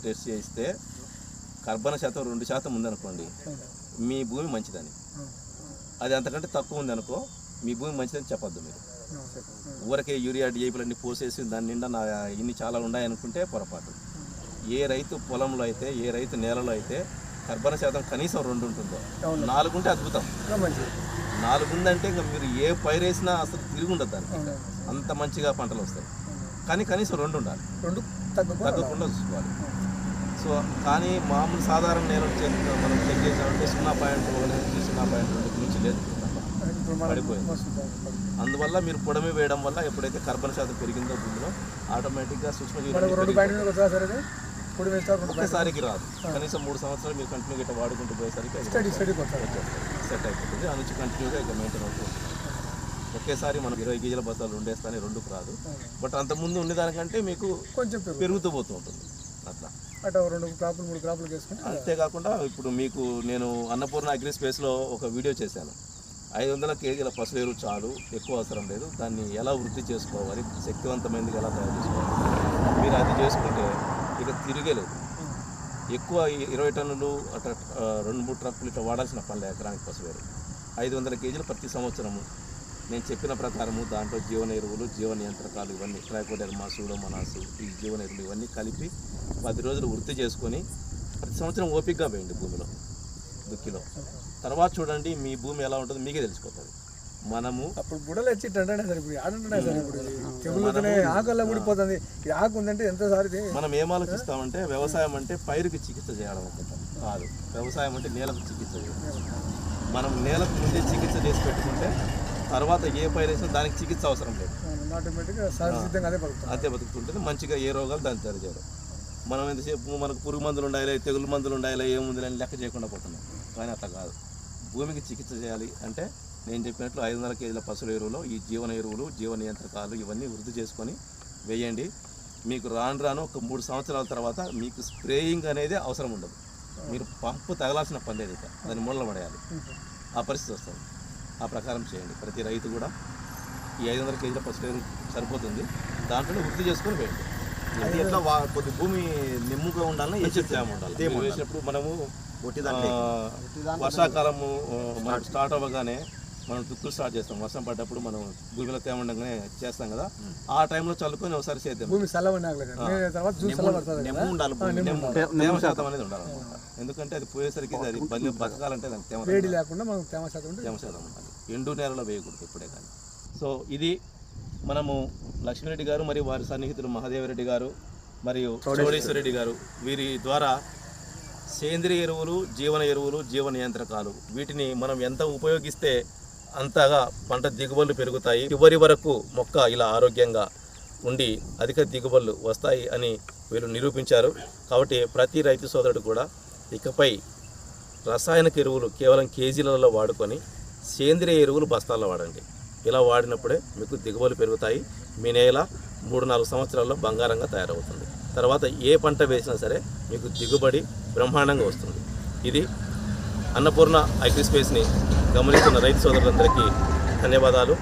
Test చేయిస్తే కర్బన శాతం 2% ఉందనుకోండి, మీ భూమి మంచిదని. అది అంతకంటే తక్కువ ఉందనుకో, మీ భూమి మంచిదని చెప్పొద్దు. మీరు ఊరకే యూరియా డిఏపీలన్నీ పోసేసి దాని నిండా ఇన్ని చాలా ఉన్నాయనుకుంటే పొరపాటు. ఏ రైతు పొలంలో అయితే, ఏ రైతు నేలలో అయితే కర్బన శాతం కనీసం 2 ఉంటుందో, 4 ఉంటే అద్భుతం. 4 ఉందంటే ఇంకా మీరు ఏ పైరేసినా అసలు తిరిగి ఉండదు దానికి, అంత మంచిగా పంటలు వస్తాయి. కానీ కనీసం 2 ఉండాలి, తగ్గకుండా చూసుకోవాలి. సో కానీ మామూలు సాధారణ నేల మనం చెక్ చేసామంటే 0.1 నుంచి 0.2 నుంచి లేదు, పడిపోయింది. అందువల్ల మీరు పొడమి వేయడం వల్ల ఎప్పుడైతే కర్బన శాతం పెరిగిందో భూమిలో ఆటోమేటిక్గా సూక్ష్మజీవులు ఒక్కసారికి రాదు. కనీసం 3 సంవత్సరాలు మీరు కంటిన్యూగా ఇట్లా వాడుకుంటూ పోయేసరికి సెట్ అయిపోతుంది. ఆ నుంచి కంటిన్యూగా ఇక మెయింటైన్ అవుతుంది. ఒకేసారి మనం 20 కేజీల బస్తాలు ఉండేస్తానే 2కు రాదు. బట్ అంతకుముందు ఉండేదానికంటే మీకు కొంచెం పెరుగుతూ పోతూ ఉంటుంది. అట్లా 2 క్రాపులు 3 క్రాపులు వేసుకుంటే. అంతేకాకుండా ఇప్పుడు మీకు నేను అన్నపూర్ణ అగ్రి స్పేస్లో ఒక వీడియో చేశాను. 500 కేజీల పశువుల ఎరువు చాలు, ఎక్కువ అవసరం లేదు. దాన్ని ఎలా వృద్ధి చేసుకోవాలి, శక్తివంతమైనది ఎలా తయారు చేసుకోవాలి, మీరు అది చేసుకుంటే ఇక తిరిగేలేదు. ఎక్కువ 20 టన్నులు అట్లా 2-3 ట్రక్కులు ఇట్లా వాడాల్సిన పనులు ఎకరానికి పశువుల ఎరువు. 500 కేజీలు ప్రతి సంవత్సరము నేను చెప్పిన ప్రకారము దాంట్లో జీవన ఎరువులు, జీవ నియంత్రకాలు ఇవన్నీ ట్రైకోడెర్మా, సూడోమోనాస్, ఈ జీవన ఎరువులు ఇవన్నీ కలిపి 10 రోజులు వృద్ధి చేసుకొని ప్రతి సంవత్సరం ఓపికగా వేయండి భూమిలో, దుక్కిలో. తర్వాత చూడండి మీ భూమి ఎలా ఉంటుందో మీకే తెలిసిపోతుంది. మనము అప్పుడు బుడలు వచ్చి సార్, ఇప్పుడు ఆడుంటున్నాయి సార్, ఇప్పుడు చెవులతోనే ఆకల్లా ఊడిపోతుంది. ఈ ఆకు ఉందంటే ఎంతసారి మనం ఏం ఆలోచిస్తామంటే వ్యవసాయం అంటే పైరుకి చికిత్స చేయడం అనుకుంటాం. కాదు, వ్యవసాయం అంటే నేలకు చికిత్స చేయడం. మనం నేలకు ముందే చికిత్స చేసి పెట్టుకుంటే తర్వాత ఏ పైరు వేసినా దానికి చికిత్స అవసరం లేదు, ఆటోమేటిక్గా సహజసిద్ధంగా అదే బతుకుతుంటుంది. మంచిగా ఏ రోగాలు దాన్ని తయారు చేయడం. మనం ఎంతసేపు మనకు పురుగు మందులు ఉండాలి, తెగులు మందులు ఉండాలి, ఏముంది అని లెక్క చేయకుండా పోతున్నాం. కానీ అట్లా కాదు. భూమికి చికిత్స చేయాలి అంటే నేను చెప్పినట్లు 500 కేజీల పశువుల ఎరువులో ఈ జీవన ఎరువులు, జీవ నియంత్రకాలు ఇవన్నీ వృద్ధి చేసుకొని వేయండి. మీకు రాను ఒక 3 సంవత్సరాల తర్వాత మీకు స్ప్రేయింగ్ అనేది అవసరం ఉండదు. మీరు పంపు తగలాల్సిన పని లేదు, ఇక దాన్ని మూలన పడేయాలి. ఆ పరిస్థితి వస్తుంది. ఆ ప్రకారం చేయండి. ప్రతి రైతు కూడా ఈ 500 కేజీల పశువుల ఎరువు సరిపోతుంది, దాంట్లో వృద్ధి చేసుకొని వేయండి. అది ఎట్లా కొద్ది భూమి నిమ్ముగా ఉండాలని తేమ ఉండాలి. వేసినప్పుడు మనము వర్షాకాలము మనం స్టార్ట్ అవ్వగానే మనం దుక్కులు స్టార్ట్ చేస్తాం. వర్షం పడ్డప్పుడు మనం భూమిలో తేమ ఉండగానే చేస్తాం కదా, ఆ టైంలో చల్లుకొని ఒకసారి చేద్దాం. తేమ శాతం అనేది ఉండాలన్నమాట. ఎందుకంటే అది పోయేసరికి అది బలి బతకాలంటే దానికి తేమ శాతం ఉండాలి. ఎండు నేలలో వేయకూడదు ఎప్పుడే కానీ. సో ఇది మనము లక్ష్మీరెడ్డి గారు మరియు వారి సన్నిహితులు మహాదేవరెడ్డి గారు మరియు చౌడేశ్వరరెడ్డి గారు వీరి ద్వారా సేంద్రియ ఎరువులు, జీవన ఎరువులు, జీవ నియంత్రకాలు వీటిని మనం ఎంత ఉపయోగిస్తే అంతగా పంట దిగుబడులు పెరుగుతాయి. చివరి వరకు మొక్క ఇలా ఆరోగ్యంగా ఉండి అధిక దిగుబడులు వస్తాయి అని వీళ్ళు నిరూపించారు. కాబట్టి ప్రతి రైతు సోదరుడు కూడా ఇకపై రసాయనిక ఎరువులు కేవలం కేజీలలో వాడుకొని సేంద్రియ ఎరువులు బస్తాల్లో వాడండి. ఇలా వాడినప్పుడే మీకు దిగుబడులు పెరుగుతాయి. మీ నేల 3-4 సంవత్సరాల్లో బంగారంగా తయారవుతుంది. తర్వాత ఏ పంట వేసినా సరే మీకు దిగుబడి బ్రహ్మాండంగా వస్తుంది. ఇది అన్నపూర్ణ అగ్రి స్పేస్ని గమనిస్తున్న రైతు సోదరులందరికీ ధన్యవాదాలు.